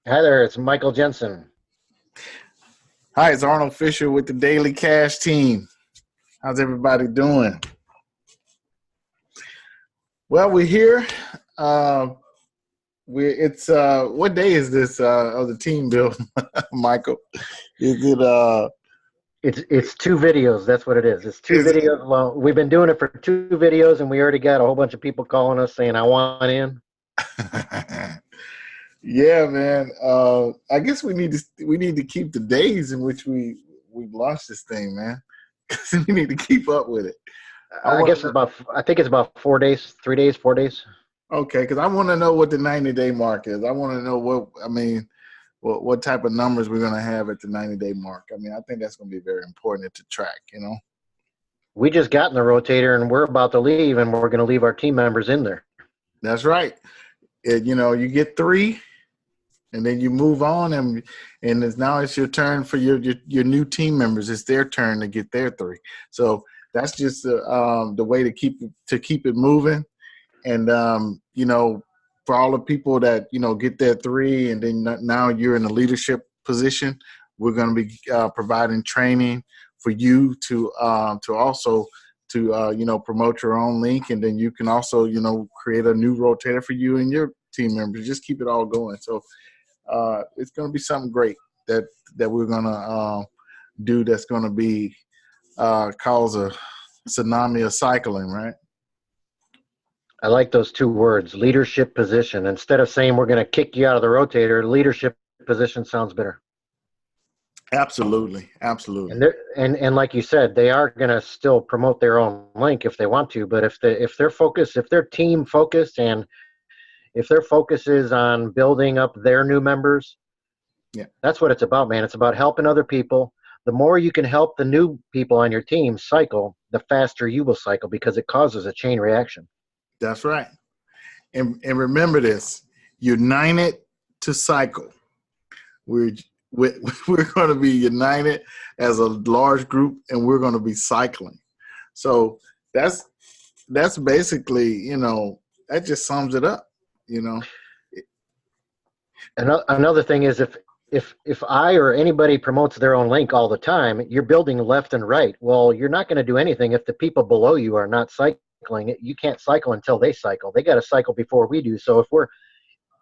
Hi there, it's Michael Jensen. Hi, it's Arnold Fisher with the Daily Cash team. How's everybody doing? Well, we're here. It's what day is this of the team build, Michael? Is it It's two videos. That's what it is. It's two is videos. Well, we've been doing it for two videos, and we already got a whole bunch of people calling us saying, "I want in." it? Yeah, man. I guess we need to keep the days in which we launched this thing, man, because we need to keep up with it. I I want guess to it's about. I think it's about 4 days, 3 days, 4 days. okay, because I want to know what the 90-day mark is. I want to know what type of numbers we're going to have at the 90-day mark. I mean, I think that's going to be very important to track. We just got in the rotator, and we're about to leave, and we're going to leave our team members in there. That's right. You get three, and then you move on, and it's your turn for your new team members. It's their turn to get their three. So that's just the way to keep it moving. And for all the people that get their three, and then now you're in a leadership position, we're going to be providing training for you to also promote your own link, and then you can also create a new rotator for you and your team members. Just keep it all going. So it's going to be something great that we're going to do. That's going to be cause a tsunami of cycling, right? I like those two words, leadership position. Instead of saying we're going to kick you out of the rotator, leadership position sounds better. Absolutely. And like you said, they are going to still promote their own link if they want to. But if they're focused, if they're team focused, and if their focus is on building up their new members, yeah, that's what it's about, man. It's about helping other people. The more you can help the new people on your team cycle, the faster you will cycle, because it causes a chain reaction. That's right. And remember this: united to cycle. We're going to be united as a large group, and we're going to be cycling. So that's basically, that just sums it up. Another thing is, if I or anybody promotes their own link all the time, you're building left and right. Well, you're not going to do anything if the people below you are not cycling. You can't cycle until they cycle. They got to cycle before we do. So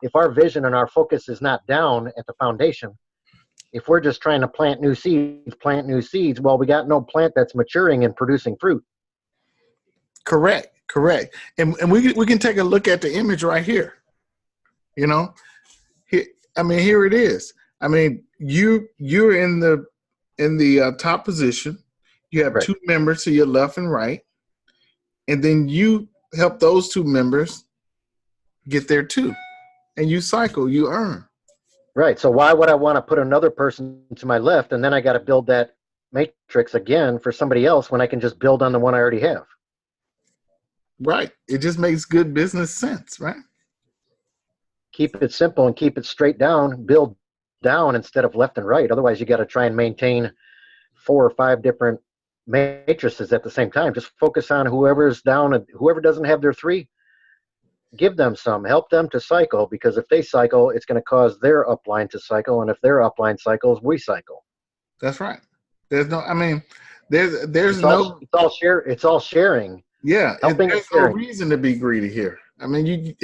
if our vision and our focus is not down at the foundation, if we're just trying to plant new seeds, well, we got no plant that's maturing and producing fruit. Correct. And we can take a look at the image right here. Here it is. I mean, you're in the top position. You have Right. two members to your left and right, and then you help those two members get there too, and you cycle, you earn. Right. So why would I want to put another person to my left, and then I got to build that matrix again for somebody else when I can just build on the one I already have? Right. It just makes good business sense, right? Keep it simple and keep it straight down. Build down instead of left and right. Otherwise, you got to try and maintain 4 or 5 different matrices at the same time. Just focus on whoever's down, and whoever doesn't have their 3, give them some. Help them to cycle, because if they cycle, it's going to cause their upline to cycle, and if their upline cycles, we cycle. That's right. There's It's all sharing. Yeah, there's no reason to be greedy here. I mean,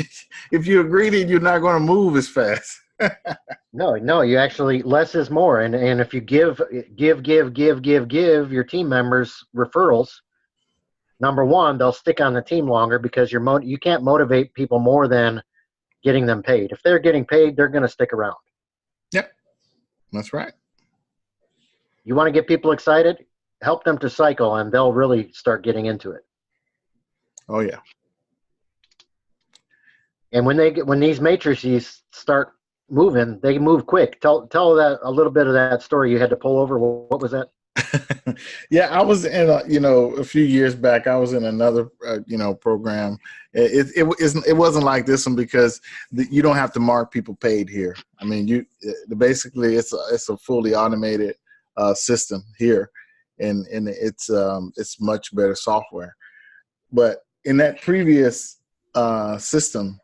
if you're greedy, you're not going to move as fast. No, you actually, less is more. And if you give your team members referrals, number one, they'll stick on the team longer, because you can't motivate people more than getting them paid. If they're getting paid, they're going to stick around. Yep, that's right. You want to get people excited? Help them to cycle, and they'll really start getting into it. Oh yeah. And when these matrices start moving, they move quick. Tell that a little bit of that story you had to pull over. What was that? Yeah, I was in a few years back. I was in another program. It wasn't like this one, because you don't have to mark people paid here. I mean, basically it's a fully automated system here, and it's much better software. But in that previous system,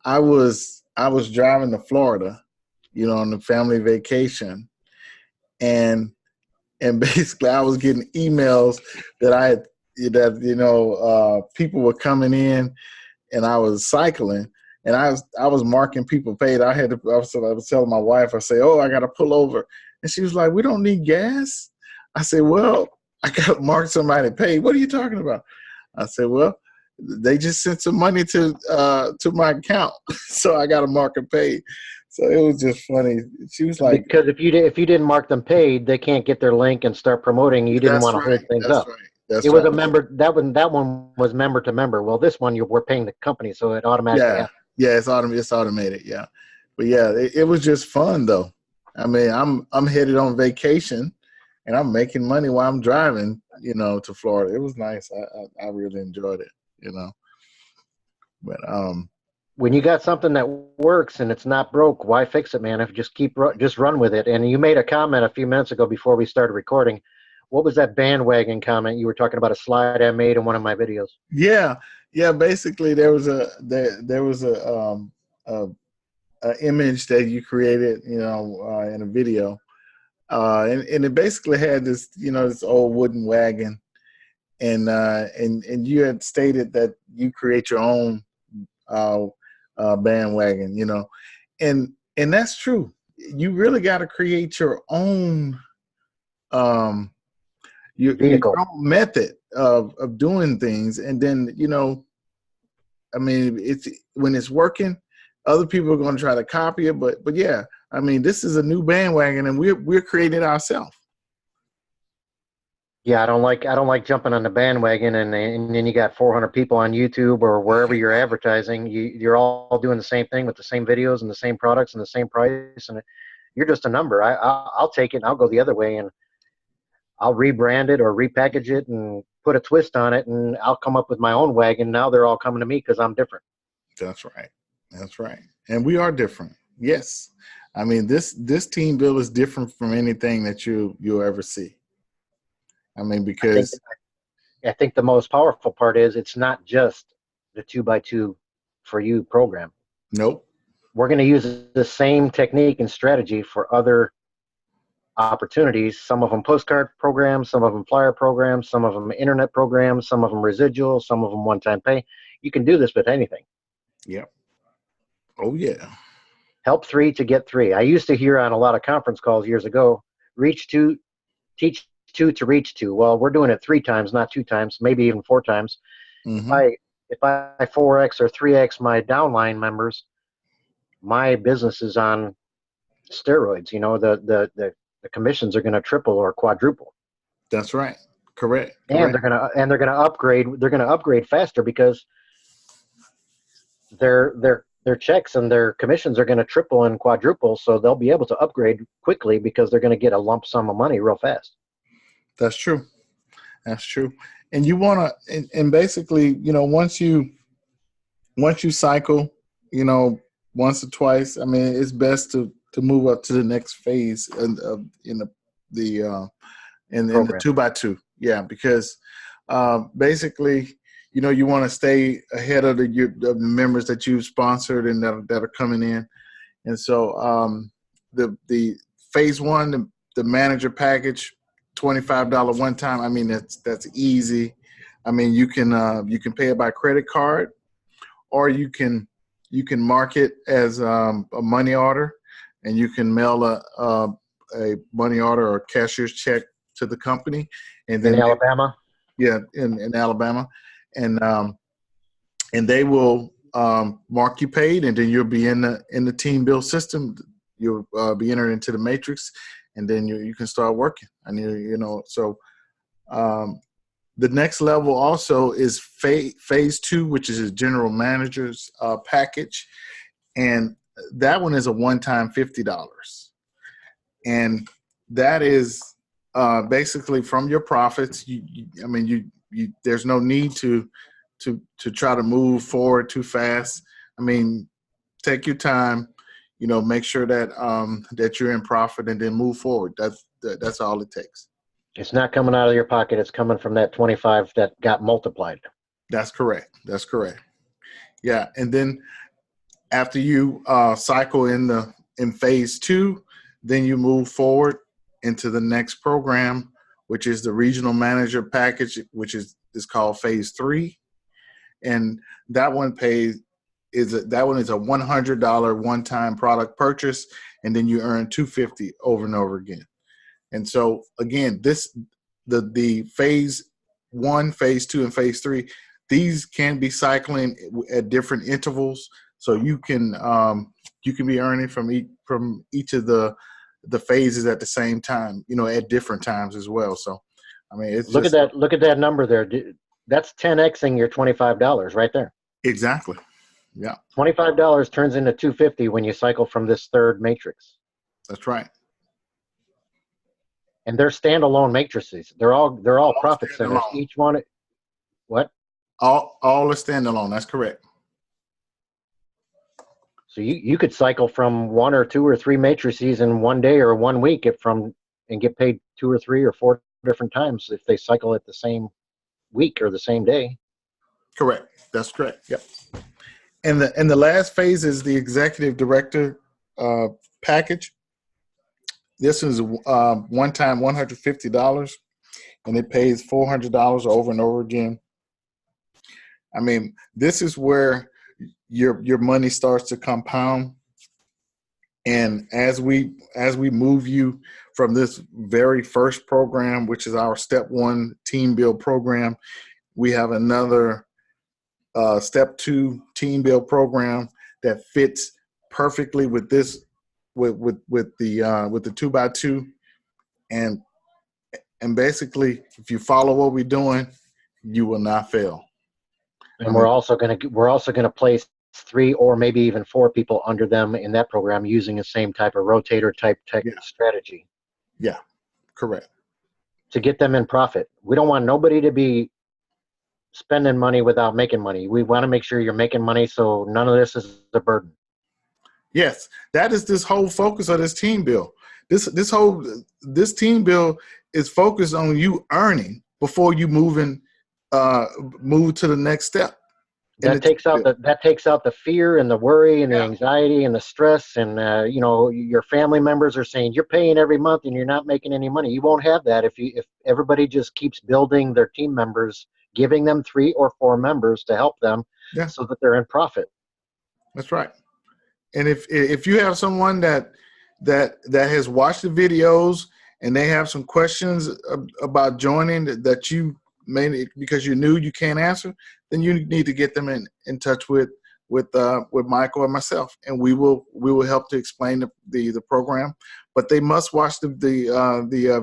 I was driving to Florida, on the family vacation, and basically I was getting emails that people were coming in, and I was cycling, and I was marking people paid. I was telling my wife, I say, oh, I got to pull over, and she was like, we don't need gas. I said, well, I got to mark somebody paid. What are you talking about? I said, well, they just sent some money to my account, so I got to mark them paid. So it was just funny. She was like, because if you didn't mark them paid, they can't get their link and start promoting. You didn't that's want to right. hold things That's up. right. That's It was right. a member that one was member to member. Well, this one we're paying the company, so it automatically Yeah. happens. Yeah. It's automated. Yeah. But yeah, it was just fun though. I mean, I'm headed on vacation, and I'm making money while I'm driving, to Florida. It was nice. I really enjoyed it. But When you got something that works and it's not broke, why fix it, man? If you just run with it. And you made a comment a few minutes ago before we started recording. What was that bandwagon comment? You were talking about a slide I made in one of my videos. yeah. Basically, there was a image that you created, in a video, and it basically had this, this old wooden wagon, and you had stated that you create your own bandwagon, and that's true. You really got to create your own your Vehicle. own method of doing things, and then I mean, it's when it's working, other people are going to try to copy it, but yeah, I mean, this is a new bandwagon, and we're creating it ourselves. Yeah, I don't like jumping on the bandwagon, and then you got 400 people on YouTube or wherever you're advertising. You're all doing the same thing with the same videos and the same products and the same price, and you're just a number. I'll take it and I'll go the other way, and I'll rebrand it or repackage it and put a twist on it, and I'll come up with my own wagon. Now they're all coming to me because I'm different. That's right. That's right. And we are different. Yes. I mean, this team build is different from anything that you'll ever see. I mean, because I think the most powerful part is it's not just the 2x2 4u program. nope. We're going to use the same technique and strategy for other opportunities. Some of them postcard programs, some of them flyer programs, some of them internet programs, some of them residual, some of them one-time pay. You can do this with anything. Yep. Oh yeah. Help 3 to get 3. I used to hear on a lot of conference calls years ago, reach 2, teach 2 to reach 2. Well, we're doing it 3 times, not 2 times, maybe even 4 times. Mm-hmm. If I 4x or 3x my downline members, my business is on steroids. The commissions are going to triple or quadruple. That's right. Correct. And they're going to upgrade. They're going to upgrade faster because their checks and their commissions are going to triple and quadruple. So they'll be able to upgrade quickly because they're going to get a lump sum of money real fast. That's true. That's true. And you want to, and basically, once you cycle, once or twice, I mean, it's best to move up to the next phase in the 2x2. Yeah, because basically, you want to stay ahead of the members that you've sponsored and that are coming in. And so the phase 1, the manager package, $25 one time. I mean, that's easy. I mean, you can pay it by credit card, or you can mark it as a money order, and you can mail a money order or cashier's check to the company. And then in Alabama. In Alabama, and they will mark you paid, and then you'll be in the team build system. You'll be entered into the matrix, and then you can start working. And so the next level also is phase 2, which is a general manager's package, and that one is a one-time $50, and that is basically from your profits. There's no need to try to move forward too fast. I mean, take your time. Make sure that that you're in profit, and then move forward. That's all it takes. It's not coming out of your pocket. It's coming from that 25 that got multiplied. That's correct. That's correct. Yeah, and then after you cycle in the in phase 2, then you move forward into the next program, which is the regional manager package, which is called phase 3. And that one is a $100 one-time product purchase, and then you earn $250 over and over again. And so again, the phase 1, phase 2, and phase 3, these can be cycling at different intervals. So you can be earning from each of the phases at the same time, at different times as well. So, I mean, it's look at that number there. That's 10xing your $25 right there. Exactly. Yeah. $25 turns into $250 when you cycle from this third matrix. That's right. And they're standalone matrices. They're all profit centers. Each one. What? All are standalone. That's correct. So you could cycle from 1 or 2 or 3 matrices in one day or 1 week and get paid 2 or 3 or 4 different times if they cycle at the same week or the same day. Correct. That's correct. Yep. And the last phase is the executive director package. This is one time $150, and it pays $400 over and over again. I mean, this is where your money starts to compound. And as we move you from this very first program, which is our step 1 team build program, we have another step 2 team build program that fits perfectly with this with the 2x2, and basically, if you follow what we're doing, you will not fail. And we're also gonna place 3 or maybe even 4 people under them in that program using the same type of rotator type strategy. Yeah, correct. To get them in profit. We don't want nobody to be spending money without making money. We want to make sure you're making money, so none of this is a burden. Yes, that is this whole focus of this team build. This team build is focused on you earning before you move to the next step. That takes out the fear and the worry and the anxiety and the stress, and your family members are saying you're paying every month and you're not making any money. You won't have that if everybody just keeps building their team members, giving them 3 or 4 members to help them, so that they're in profit. That's right. And if you have someone that has watched the videos and they have some questions about joining that you may, because you knew you can't answer, then you need to get them in touch with Michael or myself, and we will help to explain the program. But they must watch the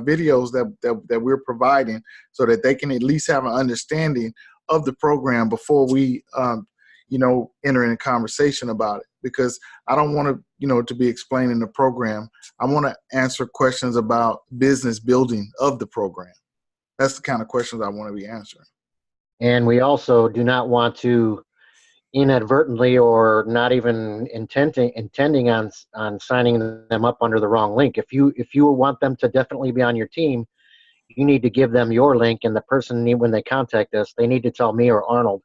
videos that we're providing, so that they can at least have an understanding of the program before we enter in a conversation about it. Because I don't want to be explaining the program. I want to answer questions about business building of the program. That's the kind of questions I want to be answering. And we also do not want to inadvertently or not even intending on signing them up under the wrong link. If you want them to definitely be on your team, you need to give them your link, and the person, when they contact us, they need to tell me or Arnold,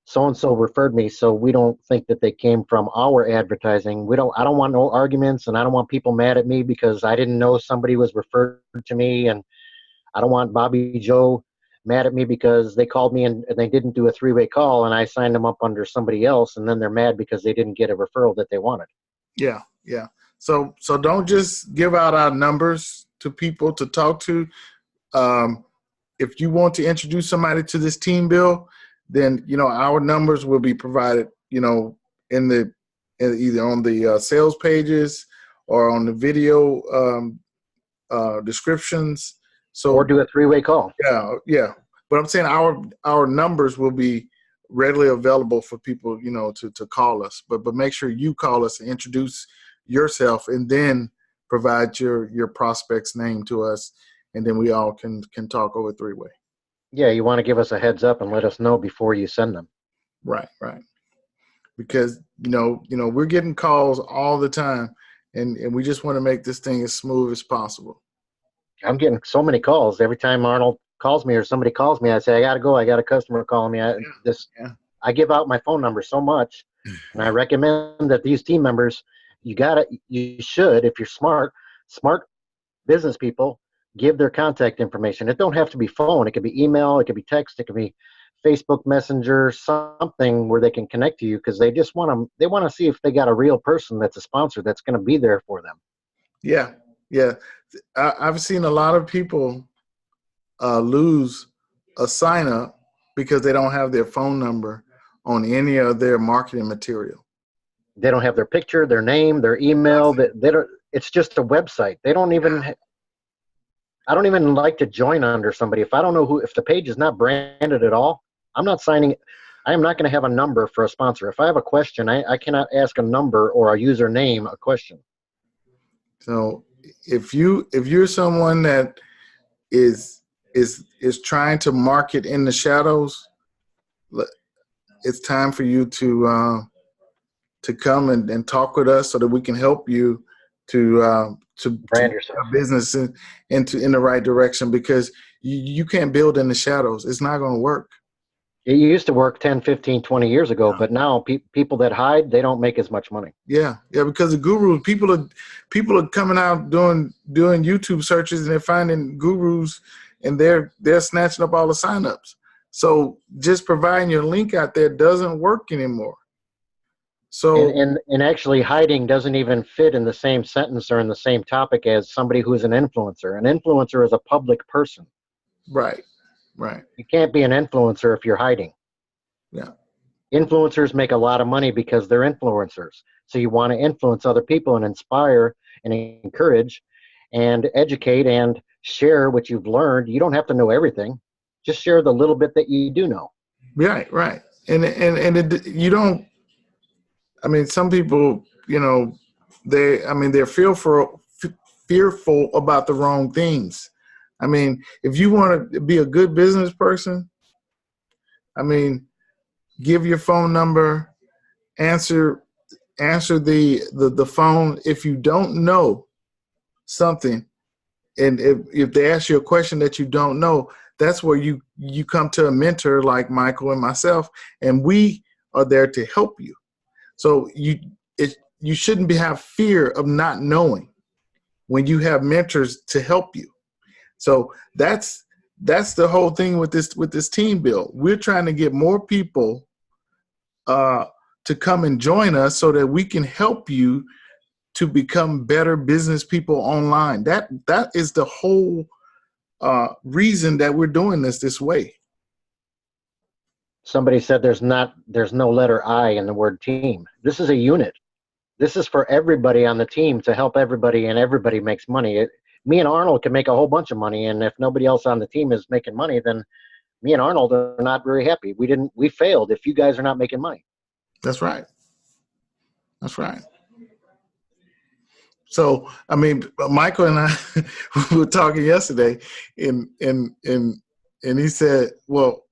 so-and-so referred me, so we don't think that they came from our advertising. I don't want no arguments, and I don't want people mad at me because I didn't know somebody was referred to me, and I don't want Bobby Joe mad at me because they called me and they didn't do a 3-way call and I signed them up under somebody else, and then they're mad because they didn't get a referral that they wanted. Yeah. So don't just give out our numbers to people to talk to. If you want to introduce somebody to this team build, then our numbers will be provided, either on the sales pages or on the video descriptions. Or do a 3-way call. Yeah. But I'm saying our numbers will be readily available for people, to call us. But make sure you call us and introduce yourself, and then provide your prospect's name to us, and then we all can talk over 3-way. Yeah, you want to give us a heads up and let us know before you send them. Right. Because we're getting calls all the time, and we just want to make this thing as smooth as possible. I'm getting so many calls. Every time Arnold calls me or somebody calls me, I say, I got to go. I got a customer calling me. I give out my phone number so much, and I recommend that these team members you should, if you're smart business people, give their contact information. It don't have to be phone. It could be email. It could be text. It could be Facebook Messenger, something where they can connect to you, because they want to see if they got a real person that's a sponsor that's going to be there for them. Yeah, yeah. I've seen a lot of people lose a sign up because they don't have their phone number on any of their marketing material. They don't have their picture, their name, their email. They don't. It's just a website. They don't even. I don't even like to join under somebody if I don't know if the page is not branded at all. I'm not signing. I am not going to have a number for a sponsor. If I have a question, I cannot ask a number or a username a question. So if you're someone that is trying to market in the shadows, it's time for you to come and talk with us so that we can help you to Brand yourself. business in the right direction, because you can't build in the shadows. It's not going to work. It used to work 10, 15, 20 years ago, but now people that hide, they don't make as much money. Yeah, because the gurus, people are coming out doing YouTube searches, and they're finding gurus, and they're snatching up all the signups. So just providing your link out there doesn't work anymore. So and actually hiding doesn't even fit in the same sentence or in the same topic as somebody who is an influencer. An influencer is a public person. Right. You can't be an influencer if you're hiding. Yeah. Influencers make a lot of money because they're influencers. So you want to influence other people and inspire and encourage and educate and share what you've learned. You don't have to know everything. Just share the little bit that you do know. Right. You don't. I mean, some people, they're fearful about the wrong things. I mean, if you want to be a good business person, I mean, give your phone number, answer the phone if you don't know something, and if they ask you a question that you don't know, that's where you come to a mentor like Michael and myself, and we are there to help you. So you shouldn't have fear of not knowing when you have mentors to help you. So that's the whole thing with this team build. We're trying to get more people to come and join us so that we can help you to become better business people online. That is the whole reason that we're doing this way. Somebody said there's no letter I in the word team. This is a unit. This is for everybody on the team to help everybody, and everybody makes money. Me and Arnold can make a whole bunch of money, and if nobody else on the team is making money, then me and Arnold are not very happy. We failed if you guys are not making money. That's right. So, I mean, Michael and I we were talking yesterday, and he said, well,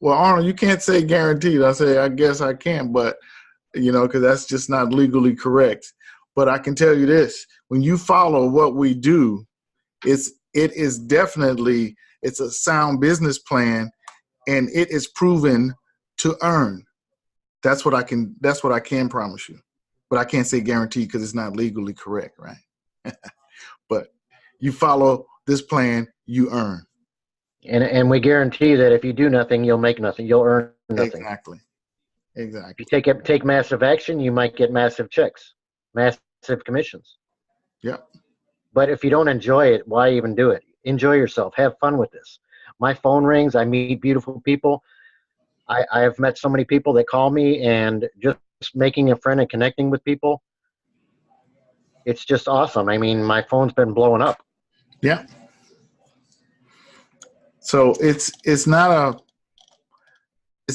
Arnold, you can't say guaranteed. I say, I guess I can, but because that's just not legally correct. But I can tell you this: when you follow what we do, it is definitely, it's a sound business plan, and it is proven to earn. That's what I can promise you. But I can't say guaranteed because it's not legally correct, right? But you follow this plan, you earn. And we guarantee that if you do nothing, you'll make nothing. You'll earn nothing. Exactly. If you take massive action, you might get massive checks, massive commissions. Yep. But if you don't enjoy it, why even do it? Enjoy yourself. Have fun with this. My phone rings. I meet beautiful people. I have met so many people that call me, and just making a friend and connecting with people, it's just awesome. I mean, my phone's been blowing up. Yeah. So it's not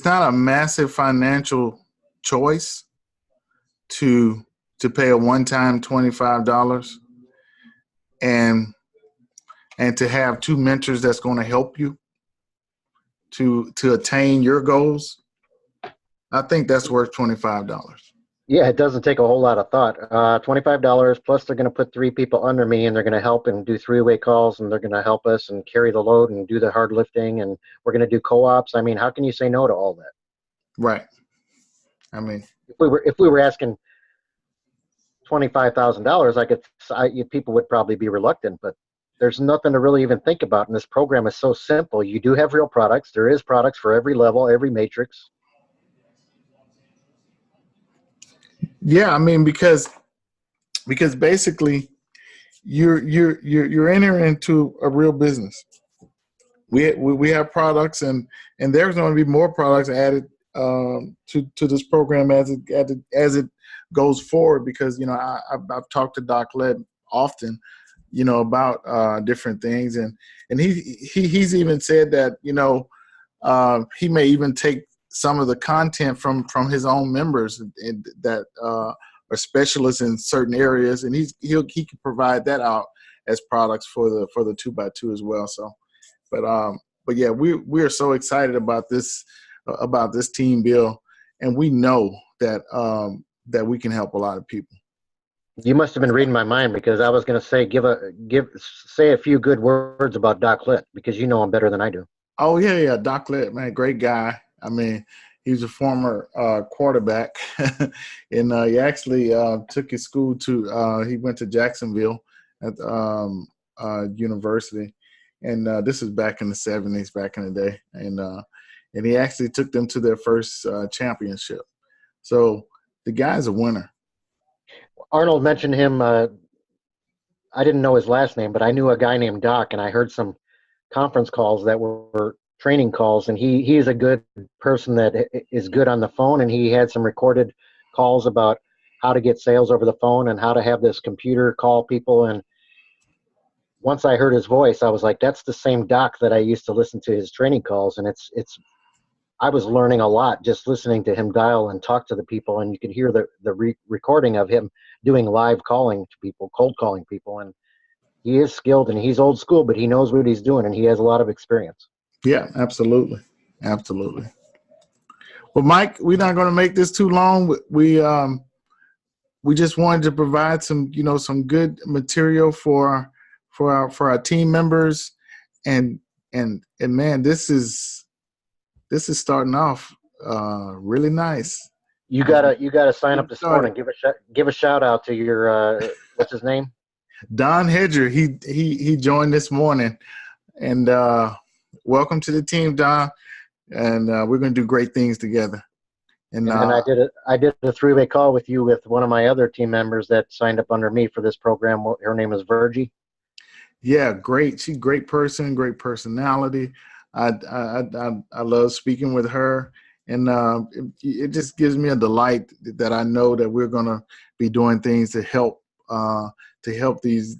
a massive financial choice to pay a one-time $25 and to have two mentors that's going to help you to attain your goals. I think that's worth $25. Yeah, it doesn't take a whole lot of thought. $25 plus they're going to put 3 people under me, and they're going to help and do 3-way calls, and they're going to help us and carry the load and do the hard lifting, and we're going to do co-ops. I mean, how can you say no to all that? Right. I mean, if we were asking $25,000, people would probably be reluctant, but there's nothing to really even think about. And this program is so simple. You do have real products. There is products for every level, every matrix. Yeah, I mean, because basically you're entering into a real business. We have products, and there's going to be more products added to this program as it goes forward. Because I've talked to Doc Led often, about different things, and he's even said that he may even take some of the content from his own members that are specialists in certain areas, and he can provide that out as products for the 2x2 as well. So, but yeah, we are so excited about this team, Bill, and we know that that we can help a lot of people. You must have been reading my mind, because I was going to say say a few good words about Doc Litt, because you know him better than I do. Oh yeah, Doc Litt, man, great guy. I mean, he was a former quarterback, and he actually took his school to. He went to Jacksonville at university, and this is back in the '70s, back in the day, and he actually took them to their first championship. So the guy's a winner. Arnold mentioned him. I didn't know his last name, but I knew a guy named Doc, and I heard some conference calls that were training calls, and he is a good person that is good on the phone, and he had some recorded calls about how to get sales over the phone and how to have this computer call people. And once I heard his voice, I was like, that's the same Doc that I used to listen to his training calls. And I was learning a lot just listening to him dial and talk to the people, and you could hear the recording of him doing live calling to people, cold calling people. And he is skilled, and he's old school, but he knows what he's doing, and he has a lot of experience. Yeah, absolutely. Absolutely. Well, Mike, we're not going to make this too long. We just wanted to provide some good material for our team members, and man, this is starting off really nice. You gotta sign up this morning. Give a shout out to your what's his name? Don Hedger. He joined this morning, and welcome to the team, Don. And we're going to do great things together. And then I did a three-way call with you with one of my other team members that signed up under me for this program. Her name is Virgie. Yeah, great. She's a great person, great personality. I love speaking with her, and it just gives me a delight that I know that we're going to be doing things to help these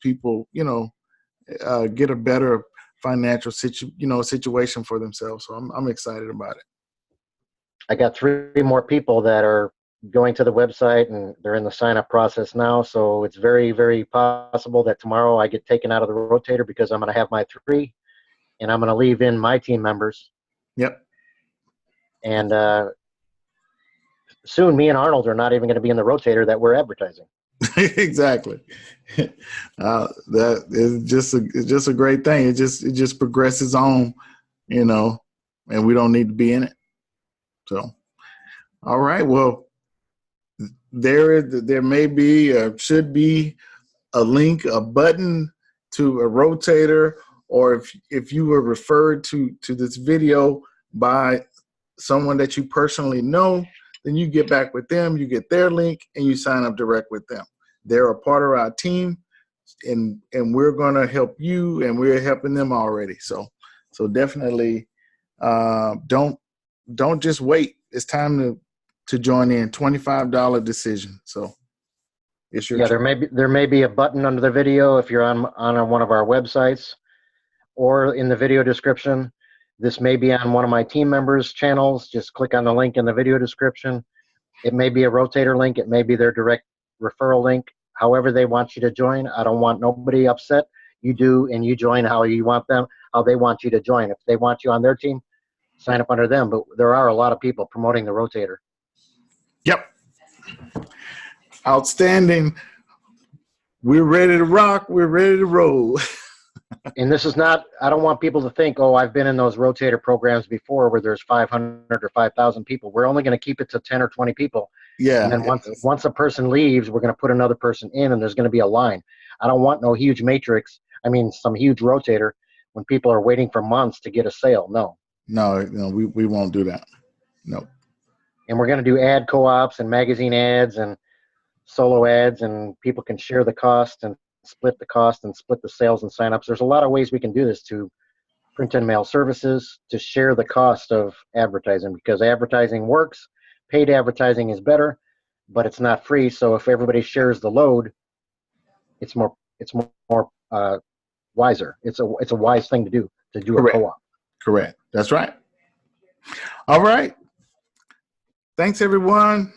people, get a better financial situation for themselves. So I'm excited about it. I got 3 more people that are going to the website, and they're in the sign-up process now. So it's very, very possible that tomorrow I get taken out of the rotator, because I'm going to have my 3, and I'm going to leave in my team members. Yep. And soon me and Arnold are not even going to be in the rotator that we're advertising. Exactly. That is just a great thing. It just progresses on, and we don't need to be in it. So, all right. Well, there may be should be a link, a button to a rotator, or if you were referred to this video by someone that you personally know, then you get back with them, you get their link, and you sign up direct with them. They're a part of our team, and we're going to help you, and we're helping them already. So definitely don't just wait. It's time to join in. $25 decision. So it's your turn. There may be a button under the video if you're on one of our websites, or in the video description. This may be on one of my team members' channels. Just click on the link in the video description. It may be a rotator link. It may be their direct referral link. However they want you to join. I don't want nobody upset. You do, and you join how you want them, how they want you to join. If they want you on their team, sign up under them. But there are a lot of people promoting the rotator. Yep. Outstanding. We're ready to rock. We're ready to roll. And this is not, I don't want people to think, oh, I've been in those rotator programs before where there's 500 or 5,000 people. We're only going to keep it to 10 or 20 people. Yeah. And then once a person leaves, we're going to put another person in, and there's going to be a line. I don't want no huge matrix. I mean, some huge rotator when people are waiting for months to get a sale. No. No, we won't do that. No. And we're going to do ad co-ops and magazine ads and solo ads, and people can share the cost and split the sales and signups. There's a lot of ways we can do this to print and mail services to share the cost of advertising, because advertising works. Paid advertising is better, but it's not free. So if everybody shares the load, it's more wiser. It's a wise thing to do a Correct. co-op. Correct. That's right. All right. Thanks, everyone.